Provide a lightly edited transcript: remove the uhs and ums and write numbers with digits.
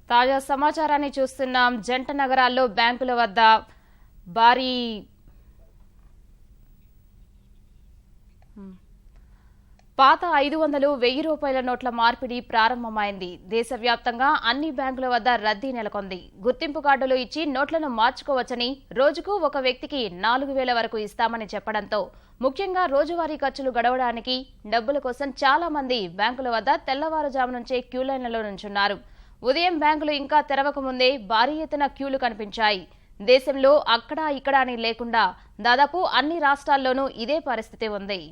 తాజా సమాచారాన్ని చూస్తున్నాం. జంట నగరాల్లో బ్యాంకుల వద్ద భారీ పాత 500, 1000 రూపాయల నోట్ల మార్పిడి ప్రారంభమైంది. దేశవ్యాప్తంగా అన్ని బ్యాంకుల వద్ద రద్దీ నెలకొంది. గుర్తింపు కార్డులు ఇచ్చి నోట్లను మార్చుకోవచ్చని, రోజుకు ఒక వ్యక్తికి 4000 వరకు ఇస్తామని చెప్పడంతో ముఖ్యంగా రోజువారీ ఖర్చులు గడవడానికి డబ్బుల కోసం చాలా మంది బ్యాంకుల వద్ద తెల్లవారుజాము నుంచే క్యూలైన్లలో నుంచున్నారు. ఉదయం బ్యాంకులు ఇంకా తెరవక ముందే భారీ ఎత్తున క్యూలు కనిపించాయి. దేశంలో అక్కడా ఇక్కడా అని లేకుండా దాదాపు అన్ని రాష్ట్రాల్లోనూ ఇదే పరిస్థితి ఉంది.